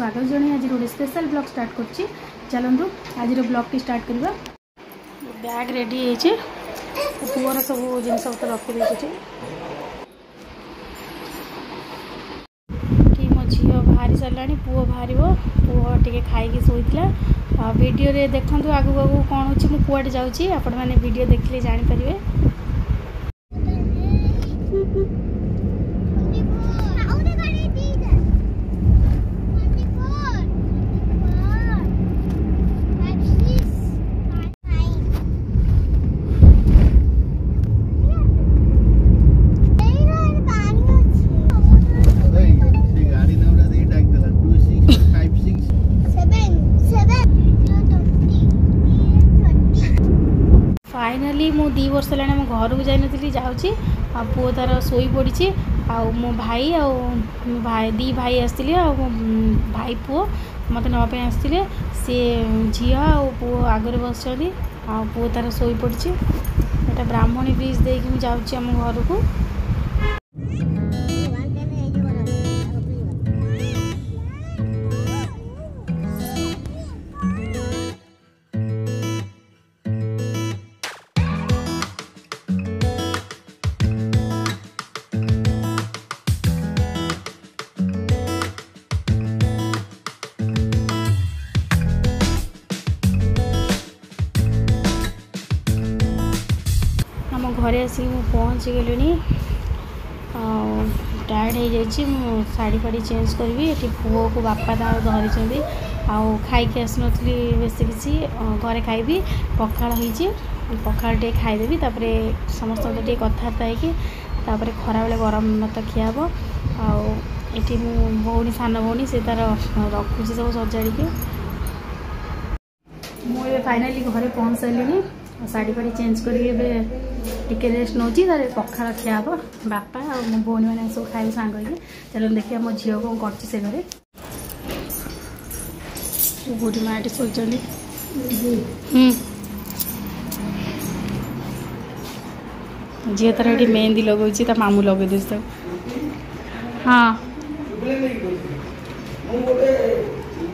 स्वागत जन आज गोटे स्पेशल ब्लॉग स्टार्ट कर चलतु आज ब्लॉग टी स्टार्ट करवा। बैग रेडी है पुअर सब जिनस रखी मो झी बाहरी सारा पुओ बाहर पुओ टे खाई शोला वीडियो रे देखु आगू आगू कौन हो मुझे जाऊँगी आपण मैंने वीडियो देखिले जानीपर। फाइनाली मु 2 वर्ष है घर को जाइनी जाऊँगी पुओ तार शोई पड़ी मो भाई भाई दी भाई आसते भाई पुओ मत नापी आसते सी झी पुओ आगे बस पुओ तार शोई पड़ी एटा ब्राह्मणी ब्रिज देकी जाऊँगी आम घर को। घरे आसिक पहुँची गली टायर्ड हो जाइए शाढ़ी फाड़ी चेंज करी ये पुओ को बापा धरी खाई आसनी बेस किसी घरे खाइबी पखाड़ पखाड़ टे खाईदेवी समस्त टे कथबार्ता होकर खरा बेले गरम भात खियाब आठी मो भौणी सान भौणी से तार रखुची सब सजाड़ी मुझे फाइनाली घरे पहुँच सारे शाढ़ी फाड़ी चेंज करके रेस्ट नौ पखाड़ खियाब बापा और मो भौणी मैंने सब खाए सांग चलो देखिए मो झील कौन कर घरे बुढ़ी माँ शोचनी झील तार ये मेहंदी लगे मामू लगे दे हाँ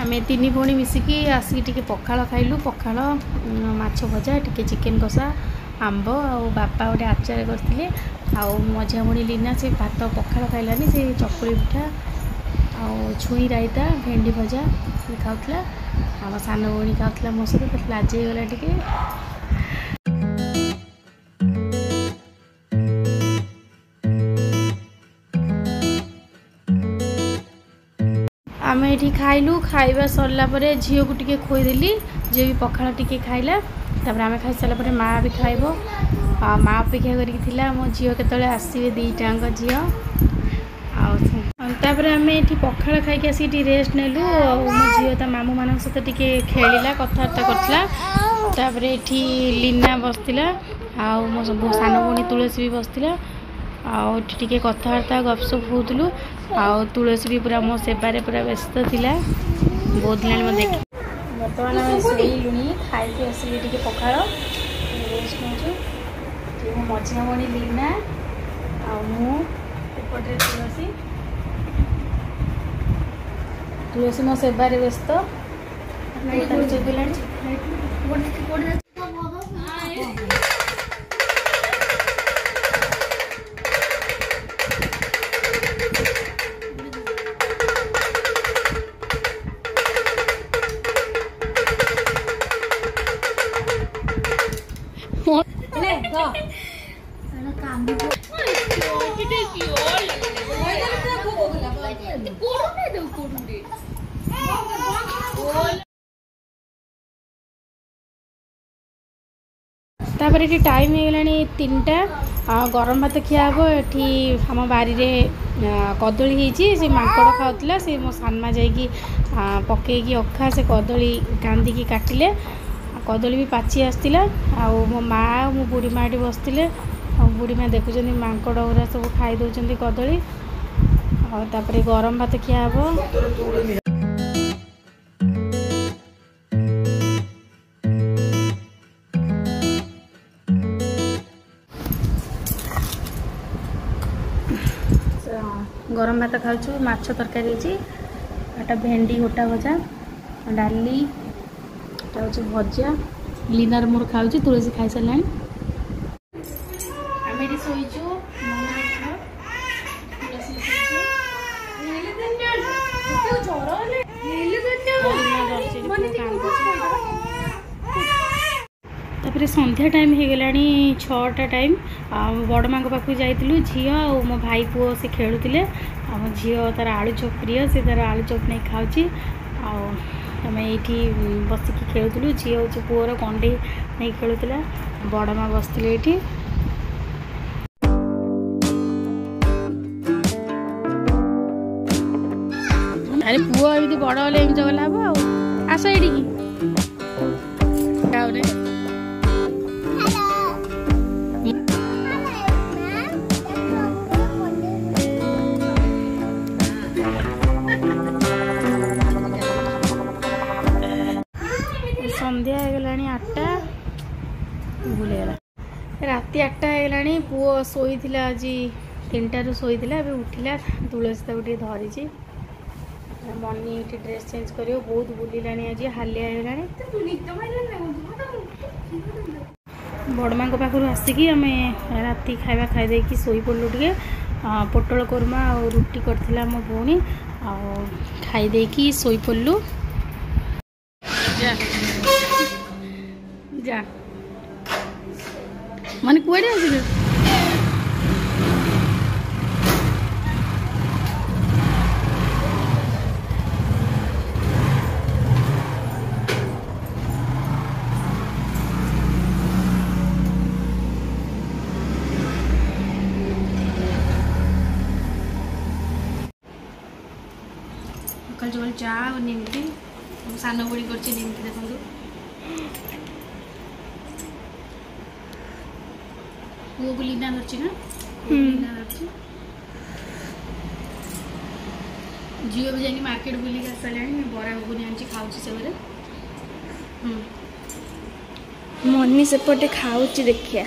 आम 3 भौणी मिसिकी आसिक पखाड़ खाइलु पखाड़ माछ भजा टिके चिकेन कषा आंब बापा गोटे आचार करते मझा भौणी लीना से भात पखाड़ खाइलानी से चकुली पिठा छुई रायता भेंडी भजा खाऊला आम सान भौणी खाऊला मो सहित लाज गला टिके आम ये खाइलु खाइबा सरला झील को टिके खोईदेली झील भी पखाड़ टिके खाइला आम खाई सारा माँ भी खाइब माँ अपेक्षा कर मो झील के आसवे 2टांग झील आम ये पखाड़ खाई आसिक रेस्ट नेलु मो झील ता मामू मान सहित टिके खेलिला कथबार्ता करता ये लीना बसला मो सान भौणी तुलसी भी बसला टे कथबार्ता गपसप होलु तुलसी भी पूरा मो सेबारे पूरा व्यस्त थिला बहुत दिन मैं देख बर्तमान शोलुणी खाई आसिक टे पखाड़ रेस्ट नौ मो मझिया भौणी लीना मुझे तुलसी मो सेबारे व्यस्त तापर ये टाइम हो गला 3टा गरम भात खियाब ये आम बारी कदली से मांकड़ खाऊला से मो सानमा जाकि पकईकी अखा से कदली कांदिकी काटिले कदली भी पाची आसला मो माँ मो बुढ़ी माँ बसते बुढ़ी माँ देखुं मांकड़ गुरा सब खाई दौरान कदली तापर गरम भात खियाब। गरम भात खाऊँ माछ तरकारी एटा भेंडी गोटा भजा डाली भजा लीनार मोर खाऊँ तुलसी खाई सारे आम ये शोचु तापर संध्या टाइम हो गला 6टा टाइम बड़ माँ पाखु जाइलु झी और मो भाई पुओ से खेलुले आम झी तार आलू चॉप प्रिय से तार आलू चॉप नहीं खाऊँ आम ये बसिक खेलुलु झी हूँ पुओर कंडे नहीं खेलुला बड़ माँ बसते ये अरे पुओ एमती बड़ हेल्ले एम जगला हम आस ये संध्या होगला 8टा भूलगला राति 8टा होगला पुओ शोई आज 3टारू शोईला उठिला तुलसी ताको धरी मनी ये ड्रेस चेंज कर बहुत बुलिला आज हालिया बड़ माँ पाखु आसिकी आम राति खाଇବା खाई शोई पड़लु टे पोटल कोरमा और रुटी करथिला मो भौणी खाई शोई पड़लु जा जा माने कुआडे आसिलु सकाल जल चा और निमती सान बुड़ी कर निमती देखो पुओ को लीना धरची ना लीना धरची झील भी जाकि मार्केट बुलिक आसाला बरा घुगुनी आनी खाऊँ से मनी सेपटे खाऊँ देखिया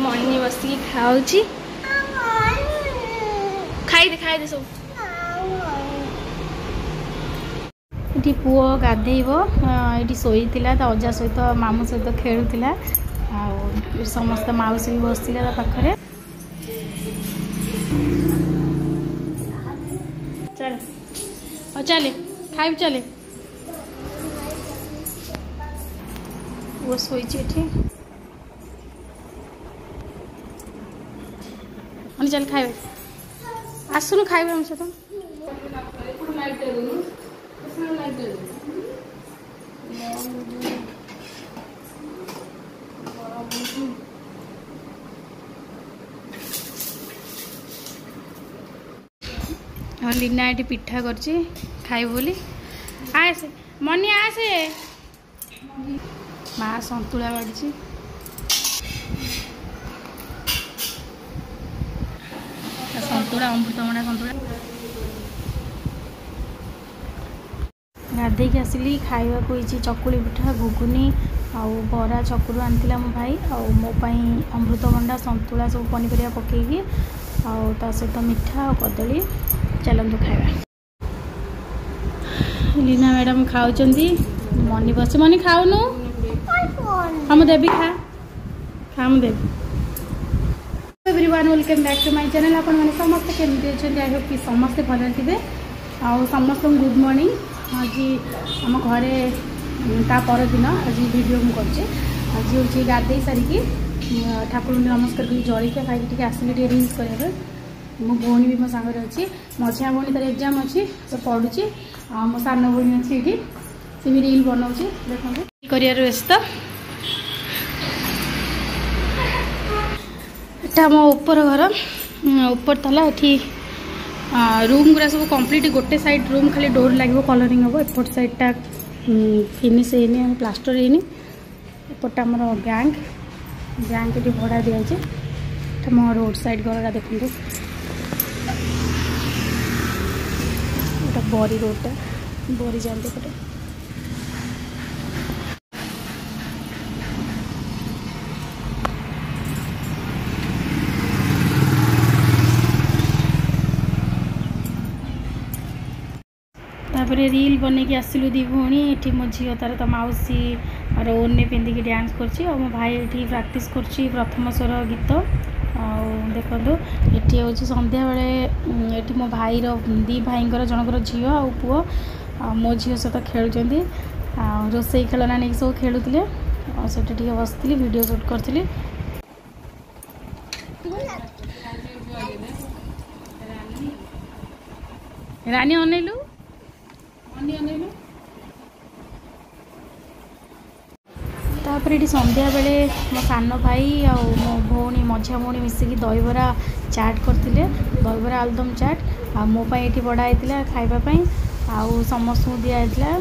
मनी बसिक खाऊँ खाई सब ये पुओ गाधेब ये शोईला अजा सहित मामू सहित खेलुला समस्त माउसी भी बसला पाखे चल चले खाई चले वो शोई चल खाए आसुन खाइब हम सहित लीना ये पिठा कर खाइब बोली आसे मनी आसे माँ संतुला बाड़ी संतुला अमृतभंडा संतुला गाधे आसिली खावा को चकुली पिठा घुगुनी आउ बरा छकरू आनी मो भाई आउ मोपाई अमृतभंडा संतुला सब पनीपरिया पकईकी आउ ता सहित मिठा और कदली चलतु खावा लीना मैडम खाऊँ मनी बस मनी खाऊनु हम देवी खा देवी everyone welcome back to my channel आपण माने समस्त केमती अच्छे आई होप कि समस्ते भल थे आउ समस्त गुड मॉर्निंग आज आम घरे ता परदिन आज वीडियो मुझे आज हूँ गाधे सारिकी ठाकुर नमस्कार कर जलिया खाई आसिली रिल्स करने मो भौणी भी मो सांगे अच्छी मझिया भौणी तार एग्जाम अच्छी से पढ़ुची मो सान भौणी अच्छी ये सी भी रिल बनाऊँ देखो कर व्यस्त एटा मो ऊपर घर ऊपर तला ये रूम गुरा सब कंप्लीट गोटे साइड रूम खाली डोर लगे कलरिंग हम एपट साइडटा फिनिश होनी प्लास्टर होनी एपटा आम बैंक बैंक ये भड़ा दिखाई मो रोड साइड घर देखो बरी रोडटा बरी जाते पटे तापर रील बन के आसलु दी भौणी ये मो झी तार तो मौसी और ओने पिंधिकी डांस कर मो भाई ये प्राक्ट कर प्रथम स्वर गीत देखो ये हूँ संध्या बेले ये मो भाई दी भाई जनकर झील आ पुओ मो झील सहित खेलुंट रोसई खेलना नहीं सब खेलुले से बसती वीडियो शूट करी रानी अनैलु तापर ये संध्या बेले मो सान भाई आ मो भौणी मझिया भौणी मिसिकी दहीबरा चाट करते दहीबरा आलुदम चाट आ मोपाई ये बड़ा खावाई आउ समस्त दिखाला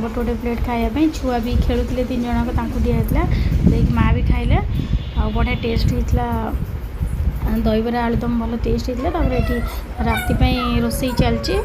गोटे गोटे प्लेट खायापी छुआ भी खेलुले 3 जन दिखाला देख माँ भी खाइले आ बढ़िया टेस्ट होता दहीबरा आलुदम भल टेस्ट होता ये राति रोसई चलची।